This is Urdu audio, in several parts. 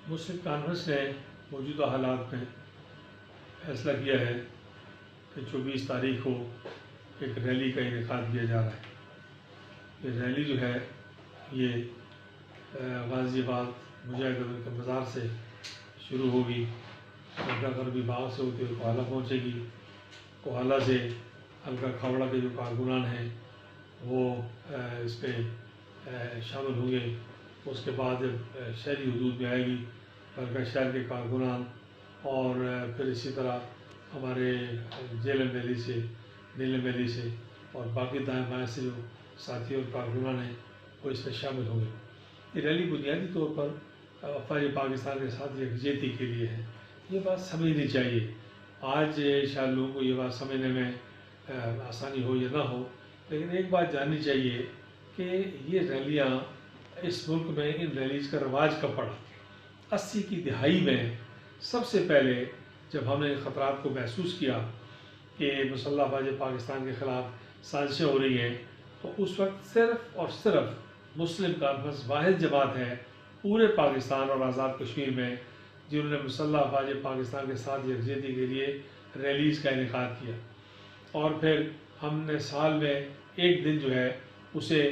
مسلم کانفرنس نے موجودہ حالات میں فیصلہ کیا ہے کہ 24 تاریخ کو ایک ریلی کا انعقاد کیا جا رہا ہے۔ یہ ریلی جو ہے یہ غازی آباد مجاہد کے بازار سے شروع ہوگی، حلقہ غربی باغ سے ہوتے ہوئے کوہالہ پہنچے گی، کوہالہ سے حلقہ کھاوڑا کے جو کارکنان ہیں وہ اس پہ شامل ہوں گے۔ اس کے بعد شہری حدود میں آئے گی حلقہ شہر کے کارکنان، اور پھر اسی طرح ہمارے جیلم ویلی سے، نیلم ویلی سے اور باقی دائیں بائیں سے جو ساتھی اور کارکنان ہیں وہ اس میں شامل ہوں گے۔ یہ ریلی بنیادی طور پر افواج پاکستان کے ساتھ یکجہتی کے لیے ہے۔ یہ بات سمجھنی چاہیے۔ آج شاید لوگوں کو یہ بات سمجھنے میں آسانی ہو یا نہ ہو، لیکن ایک بات جاننی چاہیے کہ یہ ریلیاں اس ملک میں ان ریلیز کا رواج کب پڑا۔ 80 کی دہائی میں سب سے پہلے جب ہم نے خطرات کو محسوس کیا کہ مسلح افواج پاکستان کے خلاف سازشیں ہو رہی ہیں، تو اس وقت صرف اور صرف مسلم کانفرنس واحد جماعت ہے پورے پاکستان اور آزاد کشمیر میں جنہوں نے مسلح افواج پاکستان کے ساتھ یکجہتی کے لیے ریلیز کا انعقاد کیا۔ اور پھر ہم نے سال میں ایک دن جو ہے اسے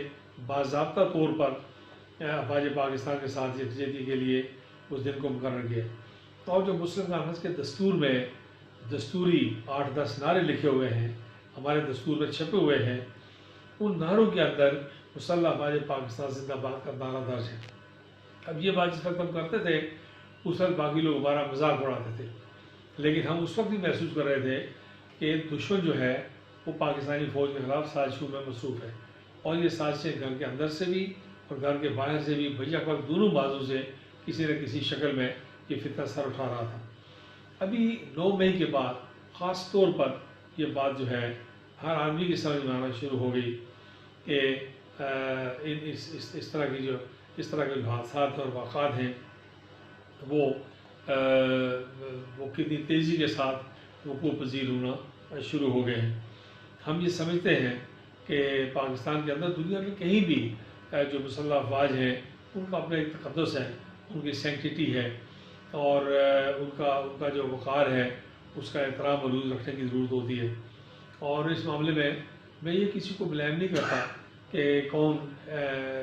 باضابطہ طور پر افواج پاکستان کے ساتھ یکجہتی کے لیے اس دن کو مقرر کیا۔ اور جو مسلم کانفرنس کے دستور میں دستوری 8-10 نعرے لکھے ہوئے ہیں، ہمارے دستور میں چھپے ہوئے ہیں، ان نعروں کے اندر مسلح افواج پاکستان زندہ باد کا نعرہ درج ہے۔ اب یہ بات جس وقت ہم کرتے تھے اس وقت باقی لوگ ہمارا مذاق اڑاتے تھے، لیکن ہم اس وقت بھی محسوس کر رہے تھے کہ دشمن جو ہے وہ پاکستانی فوج کے خلاف سازشوں میں مصروف ہے، اور یہ سازشیں گھر کے اندر سے بھی اور گھر کے باہر سے بھی بیک وقت دونوں بازو سے کسی نہ کسی شکل میں یہ فتنہ سر اٹھا رہا تھا۔ ابھی 9 مئی کے بعد خاص طور پر یہ بات جو ہے ہر آدمی کی سمجھ میں آنا شروع ہو گئی کہ اس طرح کے جو حادثات اور واقعات ہیں وہ کتنی تیزی کے ساتھ وقوع پذیر ہونا شروع ہو گئے ہیں۔ ہم یہ سمجھتے ہیں کہ پاکستان کے اندر دنیا میں کہیں بھی جو مسلح افواج ہیں ان کا اپنا ایک تقدس ہے، ان کی سینکٹیٹی ہے، اور ان کا جو وقار ہے اس کا احترام ملحوظ رکھنے کی ضرورت ہوتی ہے۔ اور اس معاملے میں یہ کسی کو بلیم نہیں کرتا کہ کون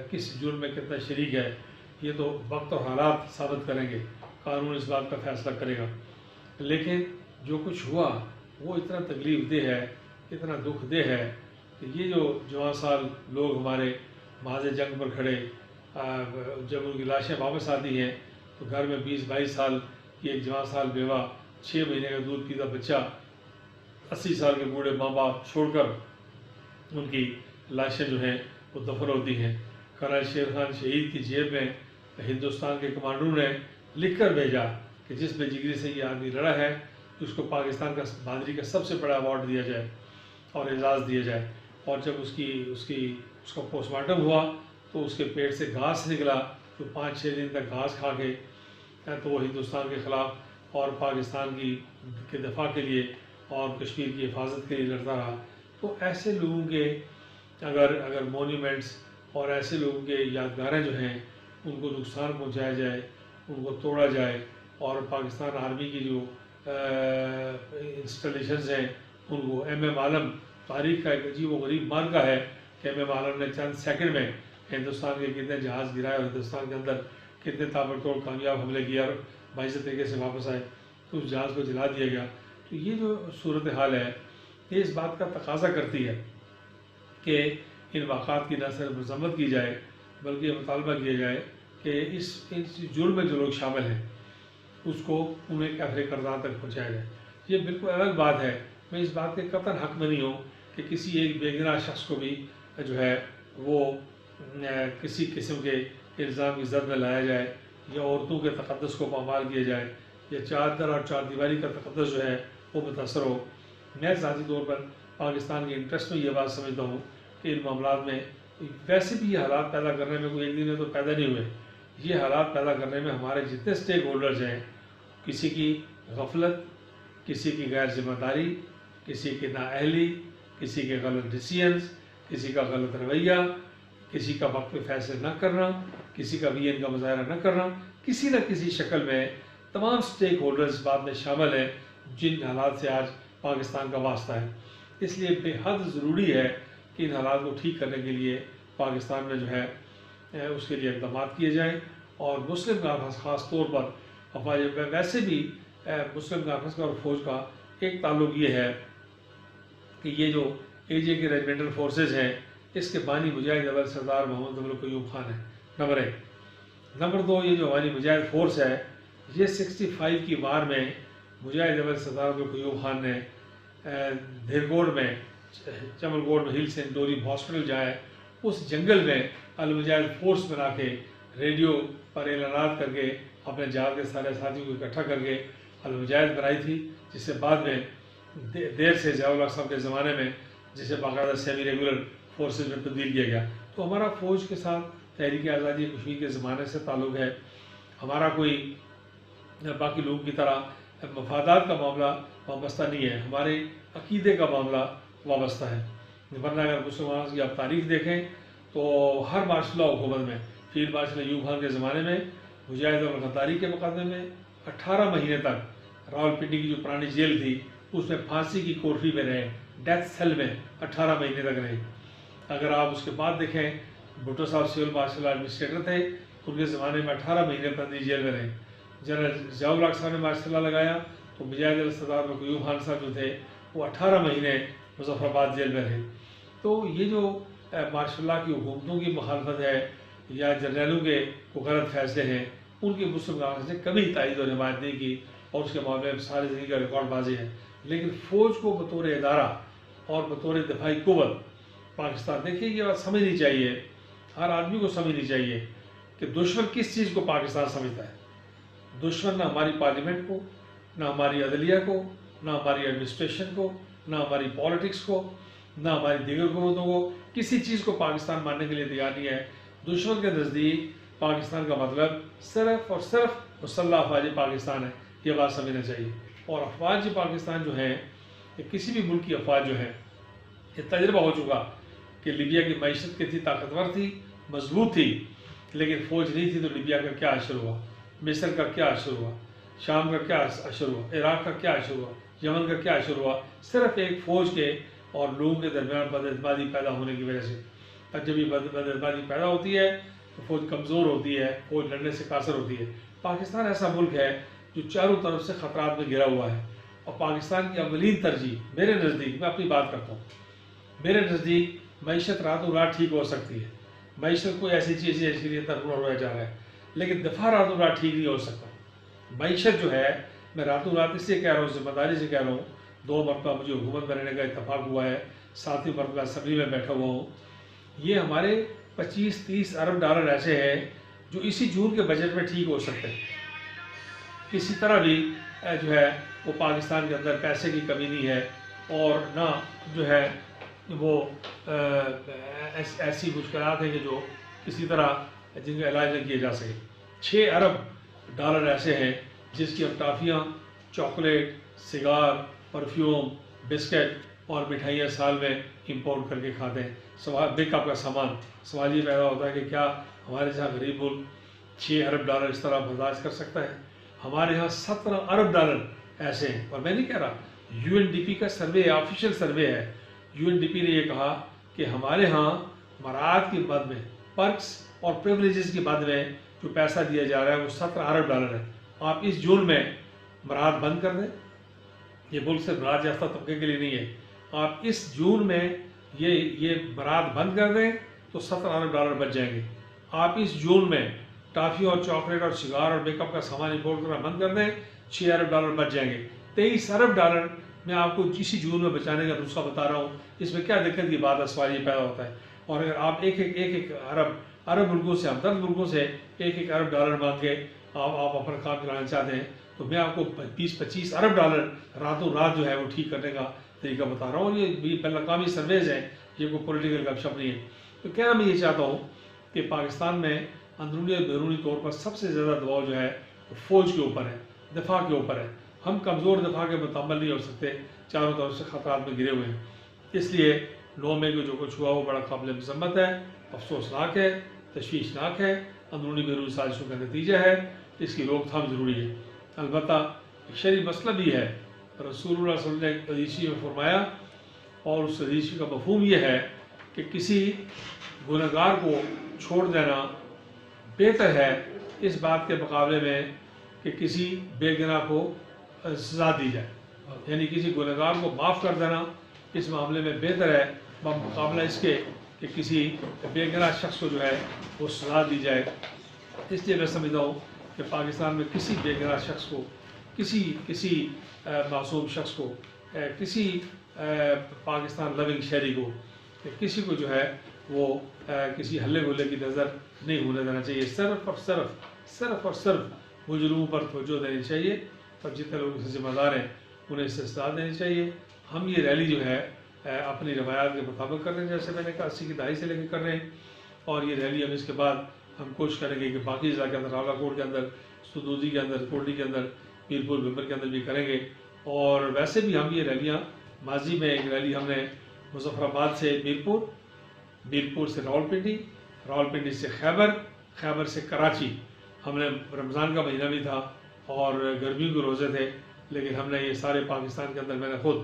کس جرم میں کتنا شریک ہے، یہ تو وقت اور حالات ثابت کریں گے، قانون اس بات کا فیصلہ کرے گا۔ لیکن جو کچھ ہوا وہ اتنا تکلیف دہ ہے، اتنا دکھ دہ ہے کہ یہ جو جوان سال لوگ ہمارے محاذ جنگ پر کھڑے جب ان کی لاشیں واپس آتی ہیں تو گھر میں 20-22 سال کی ایک جوان سال بیوہ، 6 مہینے کا دودھ پیتا بچہ، 80 سال کے بوڑھے ماں باپ چھوڑ کر ان کی لاشیں جو ہیں وہ دفن ہوتی ہیں۔ کرنل شیر خان شہید کی جیب میں ہندوستان کے کمانڈروں نے لکھ کر بھیجا کہ جس بے جگری سے یہ آدمی لڑا ہے اس کو پاکستان کا بہادری کا سب سے بڑا ایوارڈ دیا جائے اور اعزاز دیا جائے۔ اور جب اس کا پوسٹ مارٹم ہوا تو اس کے پیٹ سے گھاس نکلا، تو 5-6 دن تک گھاس کھا کے تو وہ ہندوستان کے خلاف اور پاکستان کے دفاع کے لیے اور کشمیر کی حفاظت کے لیے لڑتا رہا۔ تو ایسے لوگوں کے اگر مونیومنٹس اور ایسے لوگوں کے یادگاریں جو ہیں ان کو نقصان پہنچایا جائے، ان کو توڑا جائے، اور پاکستان آرمی کی جو انسٹالیشنز ہیں ان کو ایم عالم، تاریخ کا ایک عجیب و غریب مارکہ ہے کہ ایم عالم نے چند سیکنڈ میں ہندوستان کے کتنے جہاز گرائے اور ہندوستان کے اندر کتنے تابڑتوڑ کامیاب حملے کیے اور باعث طریقے سے واپس آئے، تو اس جہاز کو جلا دیا گیا۔ تو یہ جو صورتحال ہے یہ اس بات کا تقاضا کرتی ہے کہ ان واقعات کی نہ صرف مذمت کی جائے بلکہ یہ مطالبہ کیا جائے کہ ان جرم میں جو لوگ شامل ہیں اس کو انہیں کیفر کردار تک پہنچایا جائے۔ یہ بالکل الگ بات ہے، میں اس بات کے قطعاً حق میں نہیں ہوں کہ کسی ایک بے گناہ شخص کو بھی جو ہے وہ کسی قسم کے الزام کی زد میں لایا جائے، یا عورتوں کے تقدس کو پامال کیا جائے، یا چادر اور چار دیواری کا تقدس جو ہے وہ متاثر ہو۔ میں ذاتی طور پر پاکستان کے انٹرسٹ میں یہ بات سمجھتا ہوں کہ ان معاملات میں ویسے بھی یہ حالات پیدا کرنے میں کوئی ایک دن میں تو پیدا نہیں ہوئے، یہ حالات پیدا کرنے میں ہمارے جتنے سٹیک ہولڈرز ہیں، کسی کی غفلت، کسی کی غیر ذمہ داری، کسی کی نااہلی، کسی کے غلط ڈیسیژنز، کسی کا غلط رویہ، کسی کا وقت پہ فیصلے نہ کرنا، کسی کا ویژن کا مظاہرہ نہ کرنا، کسی نہ کسی شکل میں تمام سٹیک ہولڈرز بات میں شامل ہیں جن حالات سے آج پاکستان کا واسطہ ہے۔ اس لیے بے حد ضروری ہے کہ ان حالات کو ٹھیک کرنے کے لیے پاکستان میں جو ہے اس کے لیے اقدامات کیے جائیں، اور مسلم کانفرنس خاص طور پر افواج، ویسے بھی مسلم کانفرنس کا اور فوج کا ایک تعلق یہ ہے کہ یہ جو اے جے کے ریجمنٹل فورسز ہیں اس کے بانی مجاہد اول سردار محمد ابو قیوم خان ہیں، نمبر 1۔ نمبر 2، یہ جو ہماری مجاہد فورس ہے یہ 65 کی وار میں مجاہد اول سردار ابو قیوم خان نے دھیرکوٹ میں، چمل کوٹ میں، ہل سینٹوری ہاسپٹل جائے، اس جنگل میں المجاہد فورس بنا کے ریڈیو پر اعلانات کر کے اپنے جہاد کے سارے ساتھیوں کو اکٹھا کر کے المجاہد بنائی تھی، جس سے بعد میں دیر سے ضیاء الحق صاحب کے زمانے میں جسے باقاعدہ سیمی ریگولر فورسز میں تبدیل کیا گیا۔ تو ہمارا فوج کے ساتھ تحریک آزادی کشمیر کے زمانے سے تعلق ہے، ہمارا کوئی باقی لوگوں کی طرح مفادات کا معاملہ وابستہ نہیں ہے، ہمارے عقیدے کا معاملہ وابستہ ہے۔ ورنہ اگر مسلمانوں کی آپ تاریخ دیکھیں تو ہر مارشل لا حکومت میں، فیلڈ مارشل ایوب خان کے زمانے میں مجاہد اور غداری کے مقدمے میں 18 مہینے تک راولپنڈی کی جو پرانی جیل تھی اس میں پھانسی کی کوٹری میں رہے، ڈیتھ سیل میں 18 مہینے تک رہے۔ اگر آپ اس کے بعد دیکھیں، بھٹو صاحب سول مارشل ایڈمنسٹریٹر تھے، ان کے زمانے میں 18 مہینے بندی جیل میں رہے۔ جنرل ضیاء الحق صاحب نے مارشل لا لگایا تو مجاہد السردار قیوم خان صاحب جو تھے وہ 18 مہینے مظفر آباد جیل میں رہے۔ تو یہ جو مارشل لا کی حکومتوں کی مخالفت ہے یا جرنیلوں کے غلط فیصلے ہیں، ان کی مسلم کانگریس نے کبھی تائید و حمایت نہیں کی، اور اس کے معاملے میں ساری زندگی کا ریکارڈ واضح ہے۔ لیکن فوج کو بطور ادارہ اور بطور دفاعی قوت پاکستان، دیکھیے یہ بات سمجھنی چاہیے، ہر آدمی کو سمجھنی چاہیے کہ دشمن کس چیز کو پاکستان سمجھتا ہے۔ دشمن نہ ہماری پارلیمنٹ کو، نہ ہماری عدلیہ کو، نہ ہماری ایڈمنسٹریشن کو، نہ ہماری پالیٹکس کو، نہ ہماری دیگر قوتوں کو، کسی چیز کو پاکستان ماننے کے لیے تیار نہیں ہے۔ دشمن کے نزدیک پاکستان کا مطلب صرف اور صرف مسلح افواج پاکستان ہے، یہ بات سمجھنا چاہیے۔ اور افواج پاکستان جو ہیں، کسی بھی ملک کی افواج جو ہیں، یہ تجربہ ہو چکا کہ لیبیا کی معیشت کتنی طاقتور تھی، مضبوط تھی، لیکن فوج نہیں تھی تو لیبیا کا کیا اشر ہوا، مصر کا کیا اشر ہوا، شام کا کیا اشر ہوا، عراق کا کیا اشر ہوا، یمن کا کیا اشر ہوا، صرف ایک فوج کے اور لوگوں کے درمیان بد اعتمادی پیدا ہونے کی وجہ سے۔ اور جب یہ بد اعتمادی پیدا ہوتی ہے تو فوج کمزور ہوتی ہے، فوج لڑنے سے قاصر ہوتی ہے۔ پاکستان ایسا ملک ہے جو چاروں طرف سے خطرات میں گھرا ہوا ہے، اور پاکستان کی اولین ترجیح میرے نزدیک، میں اپنی بات کرتا ہوں، میرے نزدیک معیشت راتوں رات ٹھیک ہو سکتی ہے، معیشت کوئی ایسی چیز ہے جس کے لیے ترقی ہوا جا رہا ہے، لیکن دفاع راتوں رات ٹھیک نہیں ہو سکتا۔ معیشت جو ہے، میں راتوں رات اس لیے کہہ رہا ہوں، ذمہ داری سے کہہ رہا ہوں، 2 مرتبہ مجھے حکومت میں رہنے کا اتفاق ہوا ہے، 7ویں مرتبہ اسمبلی میں بیٹھا ہوا ہوں۔ یہ ہمارے 25-30 ارب ڈالر ایسے ہیں جو اسی جون کے بجٹ میں ٹھیک ہو سکتے ہیں۔ کسی طرح بھی جو ہے وہ پاکستان کے اندر پیسے کی کمی نہیں ہے، اور نہ جو ہے وہ ایسی مشکلات ہیں کہ جو کسی طرح جن کا علاج نہ کیا جا سکے۔ 6 ارب ڈالر ایسے ہیں جس کی ہم ٹافیاں، چاکلیٹ، سگار، پرفیوم، بسکٹ اور مٹھائیاں سال میں امپورٹ کر کے کھاتے ہیں، بیک اپ کا سامان۔ سوال یہ پیدا ہوتا ہے کہ کیا ہمارے جہاں غریب ملک 6 ارب ڈالر اس طرح برداشت کر سکتا ہے؟ ہمارے ہاں 17 ارب ڈالر ایسے ہیں، اور میں نہیں کہہ رہا، یو این ڈی پی کا سروے، آفیشیل سروے ہے، یو این ڈی پی نے یہ کہا کہ ہمارے ہاں مراعات کی بد میں، پرکس اور پریولیجز کی بد میں جو پیسہ دیا جا رہا ہے وہ 17 ارب ڈالر ہے۔ آپ اس جون میں مراعات بند کر دیں، یہ ملک صرف مراعات یافتہ طبقے کے لیے نہیں ہے، آپ اس جون میں یہ مراعات بند کر دیں تو 17 ارب ڈالر بچ جائیں گے۔ آپ اس جون میں ٹافی اور چاکلیٹ اور سگار اور میک اپ کا سامان امپورٹ کرنا بند کر دیں، 6 ارب ڈالر بچ جائیں گے۔ 23 ارب ڈالر میں آپ کو اسی جون میں بچانے کا نسخہ بتا رہا ہوں، اس میں کیا دقت کی بات ہے، سوال یہ پیدا ہوتا ہے۔ اور اگر آپ ایک عرب ملکوں سے، ہمدرد ملکوں سے 1 ارب ڈالر مانگ کے آپ اپنا کام چلانا چاہتے ہیں، تو میں آپ کو 20-25 ارب ڈالر راتوں رات جو ہے وہ ٹھیک کرنے کا طریقہ بتا رہا ہوں، اور یہ بین الاقوامی سرویز ہیں، یہ کوئی پولیٹیکل گپ شپ نہیں ہے۔ تو کہنا میں یہ چاہتا ہوں کہ پاکستان میں اندرونی اور بیرونی طور پر سب سے زیادہ دباؤ جو ہے وہ فوج کے اوپر ہے، دفاع کے اوپر ہے۔ ہم کمزور دفاع کے متحمل نہیں ہو سکتے، چاروں طرف سے خطرات میں گرے ہوئے ہیں۔ اس لیے 9 مئی کو جو کچھ ہوا وہ بڑا قابل مذمت ہے، افسوسناک ہے، تشویشناک ہے، اندرونی بیرونی سازشوں کا نتیجہ ہے، اس کی روک تھام ضروری ہے۔ البتہ شرعی مسئلہ بھی ہے، رسول اللہ صلی اللہ علیہ وسلم نے ایک حدیث میں فرمایا، اور اس حدیث کا مفہوم یہ ہے کہ کسی گنہگار کو چھوڑ دینا بہتر ہے اس بات کے مقابلے میں کہ کسی بے گناہ کو سزا دی جائے، یعنی کسی گنہگار کو معاف کر دینا اس معاملے میں بہتر ہے بمقابلہ اس کے کہ کسی بے گناہ شخص کو جو ہے وہ سزا دی جائے۔ اس لیے میں سمجھتا ہوں کہ پاکستان میں کسی بے گناہ شخص کو، کسی معصوم شخص کو، کسی پاکستان لونگ شہری کو، کسی کو جو ہے وہ کسی ہلے گلے کی نظر نہیں ہونے دینا چاہیے۔ صرف اور صرف مجرموں پر توجہ دینی چاہیے، اور جتنے لوگ اس سے ذمہ دار ہیں انہیں اس سے سزا دینی چاہیے۔ ہم یہ ریلی جو ہے اپنی روایات کے مطابق کر رہے ہیں، جیسے میں نے کہا 80 کی دہائی سے لے کے کر رہے ہیں، اور یہ ریلی ہم اس کے بعد ہم کوشش کریں گے کہ باقی ضلع کے اندر، راولا کوٹ کے اندر، سدوزی کے اندر، کوٹلی کے اندر، میرپور بھمبر کے اندر بھی کریں گے۔ اور ویسے بھی ہم یہ ریلیاں ماضی میں ایک ریلی ہم نے مظفر آباد سے میرپور سے راولپنڈی، راولپنڈی سے خیبر سے کراچی، ہم نے رمضان کا مہینہ بھی تھا اور گرمیوں کے روزے تھے، لیکن ہم نے یہ سارے پاکستان کے اندر، میں نے خود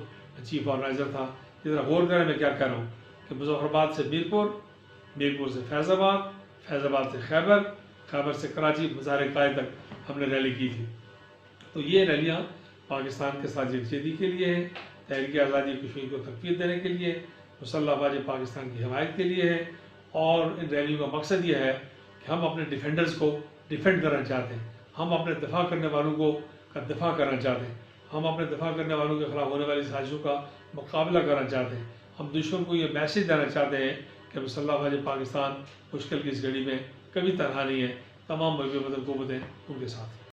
چیف آرگنائزر تھا، ذرا غور کریں میں کیا کہہ رہا ہوں کہ مظفر آباد سے میرپور سے فیض آباد سے خیبر سے کراچی، مزار قائد تک ہم نے ریلی کی تھی۔ تو یہ ریلیاں پاکستان کے ساتھ یکجہتی کے لیے ہیں، تحریک آزادی کشمیر کو تقویت دینے کے لیے، مسلح افواج پاکستان کی حمایت کے لیے ہے، اور ان ریلیوں کا مقصد یہ ہے کہ ہم اپنے ڈیفینڈرز کو ڈیفینڈ کرنا چاہتے ہیں، ہم اپنے دفاع کرنے والوں کا دفاع کرنا چاہتے ہیں، ہم اپنے دفاع کرنے والوں کے خلاف ہونے والی سازشوں کا مقابلہ کرنا چاہتے ہیں۔ ہم دشمن کو یہ میسیج دینا چاہتے ہیں کہ مسلح افواج پاکستان مشکل کی اس گھڑی میں کبھی تنہا نہیں ہے، تمام مغربی مدد قوتیں ان کے ساتھ ہیں۔